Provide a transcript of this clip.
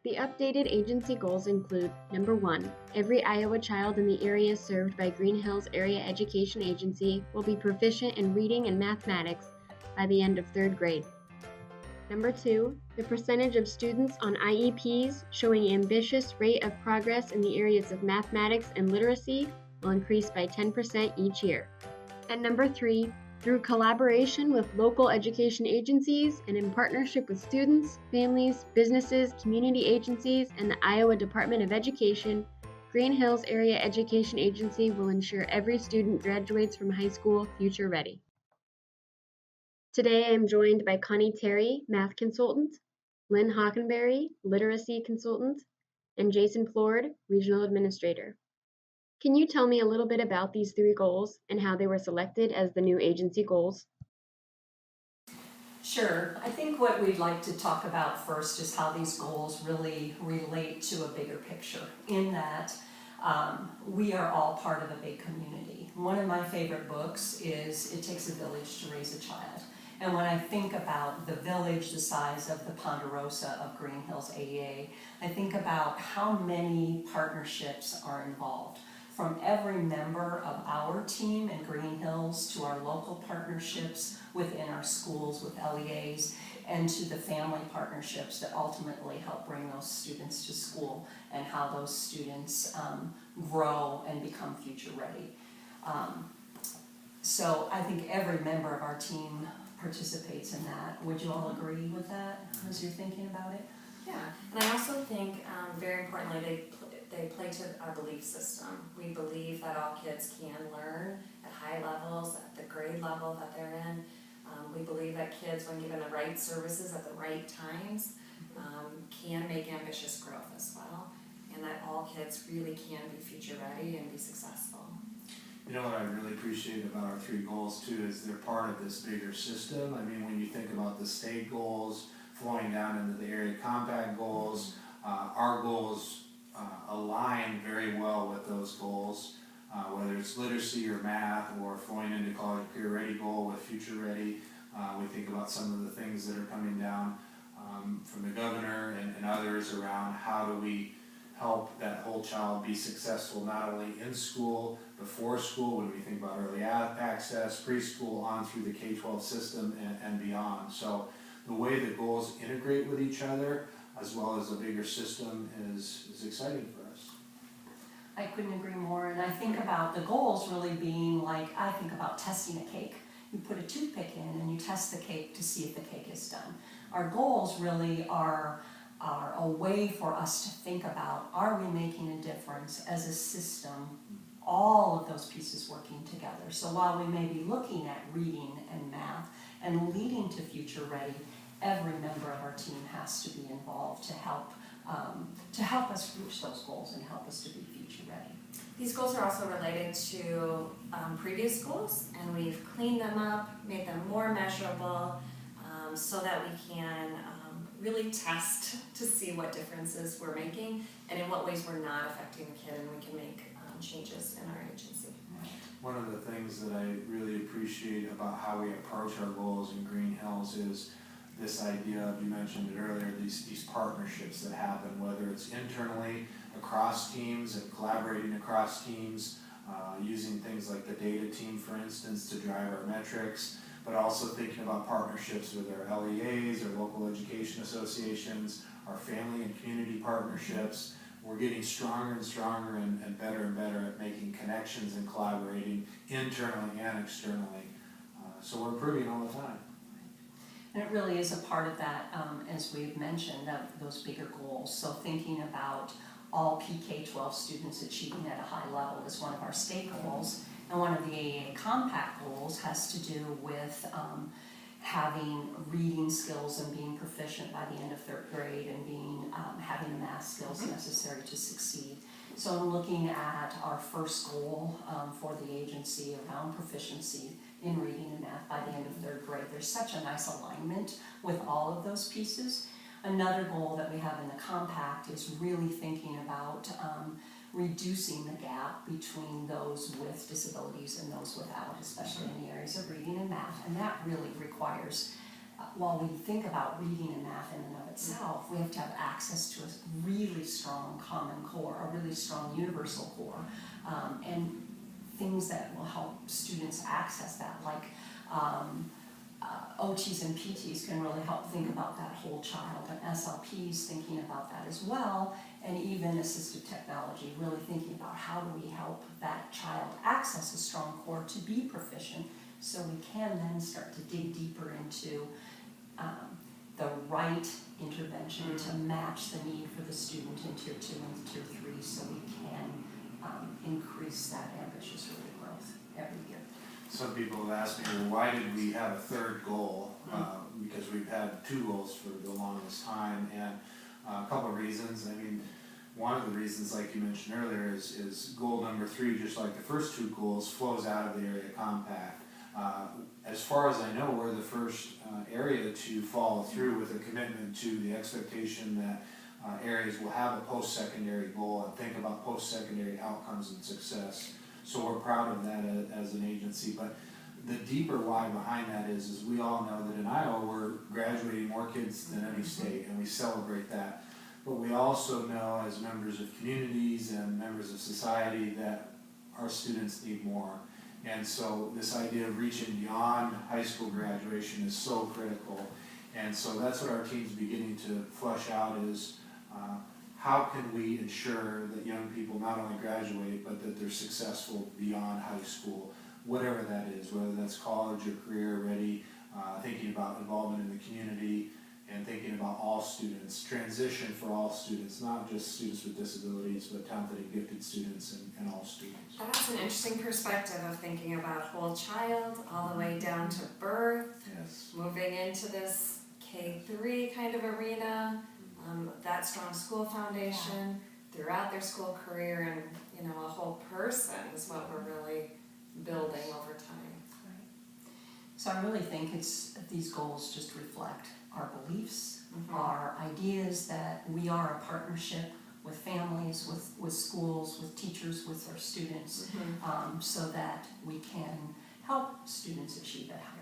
The updated agency goals include number 1, every Iowa child in the area served by Green Hills Area Education Agency will be proficient in reading and mathematics by the end of 3rd grade. Number 2, the percentage of students on IEPs showing ambitious rate of progress in the areas of mathematics and literacy will increase by 10% each year. And number 3, through collaboration with local education agencies and in partnership with students, families, businesses, community agencies, and the Iowa Department of Education, Green Hills Area Education Agency will ensure every student graduates from high school future ready. Today I am joined by Connie Terry, Math Consultant, Lynn Hockenberry, Literacy Consultant, and Jason Plord, Regional Administrator. Can you tell me a little bit about these 3 goals and how they were selected as the new agency goals? Sure. I think what we'd like to talk about first is how these goals really relate to a bigger picture, in that we are all part of a big community. One of my favorite books is It Takes a Village to Raise a Child. And when I think about the village the size of the Ponderosa of Green Hills AEA, I think about how many partnerships are involved. From every member of our team in Green Hills to our local partnerships within our schools with LEAs, and to the family partnerships that ultimately help bring those students to school and how those students grow and become future ready. So I think every member of our team participates in that. Would you all agree with that as you're thinking about it? Yeah, and I also think very importantly they play to our belief system. We believe that all kids can learn at high levels, at the grade level that they're in. We believe that kids, when given the right services at the right times, can make ambitious growth as well, and that all kids really can be future ready and be successful. You know what I really appreciate about our 3 goals too is they're part of this bigger system. I mean, when you think about the state goals flowing down into the area compact goals, our goals align very well with those goals, whether it's literacy or math or flowing into college career ready goal with future ready. We think about some of the things that are coming down from the governor and others around how do we help that whole child be successful not only in school, before school, when we think about early access, preschool, on through the K-12 system and beyond. So the way the goals integrate with each other as well as a bigger system is exciting for us. I couldn't agree more, and I think about the goals really being like, I think about testing a cake. You put a toothpick in and you test the cake to see if the cake is done. Our goals really are a way for us to think about, are we making a difference as a system, all of those pieces working together. So while we may be looking at reading and math and leading to future ready, every member of our team has to be involved to help us reach those goals and help us to be future ready. These goals are also related to previous goals, and we've cleaned them up, made them more measurable, so that we can really test to see what differences we're making and in what ways we're not affecting the kid, and we can make changes in our agency. One of the things that I really appreciate about how we approach our goals in Green Hills is this idea of, you mentioned it earlier, these partnerships that happen, whether it's internally across teams and collaborating across teams, using things like the data team, for instance, to drive our metrics, but also thinking about partnerships with our LEAs, our local education associations, our family and community partnerships. We're getting stronger and stronger and better at making connections and collaborating internally and externally. So we're improving all the time. And it really is a part of that, as we've mentioned, of those bigger goals. So thinking about all PK-12 students achieving at a high level is one of our state goals. And one of the AEA compact goals has to do with having reading skills and being proficient by the end of 3rd grade and having the math skills necessary to succeed. So I'm looking at our first goal for the agency around proficiency in reading and math by the end of 3rd grade. There's such a nice alignment with all of those pieces. Another goal that we have in the compact is really thinking about reducing the gap between those with disabilities and those without, especially in the areas of reading and math. And that really requires while we think about reading and math in and of itself, we have to have access to a really strong common core, a really strong universal core, and things that will help students access that, like OTs and PTs can really help think about that whole child, and SLPs thinking about that as well, and even assistive technology, really thinking about how do we help that child access a strong core to be proficient, so we can then start to dig deeper into the right intervention to match the need for the student in Tier 2 and Tier 3, so we can increase that ambitious rate of growth every year. Some people have asked me, well, why did we have a third goal? Because we've had 2 goals for the longest time, and a couple of reasons. I mean, one of the reasons, like you mentioned earlier, is goal number 3, just like the first 2 goals, flows out of the area compact. As far as I know, we're the first area to follow through with a commitment to the expectation that areas will have a post-secondary goal and think about post-secondary outcomes and success. So we're proud of that as an agency, but the deeper why behind that is we all know that in Iowa we're graduating more kids than any state, and we celebrate that. But we also know as members of communities and members of society that our students need more. And so this idea of reaching beyond high school graduation is so critical. And so that's what our team's beginning to flesh out is how can we ensure that young people not only graduate, but that they're successful beyond high school, whatever that is, whether that's college or career ready, thinking about involvement in the community, and thinking about all students, transition for all students, not just students with disabilities, but talented and gifted students and all students. That's an interesting perspective of thinking about whole child, all the way down to birth, Yes. moving into this K-3 kind of arena, that strong school foundation throughout their school career, and a whole person is what we're really building over time. Right. So I really think these goals just reflect our beliefs, our ideas that we are a partnership with families, with schools, with teachers, with our students, so that we can help students achieve at higher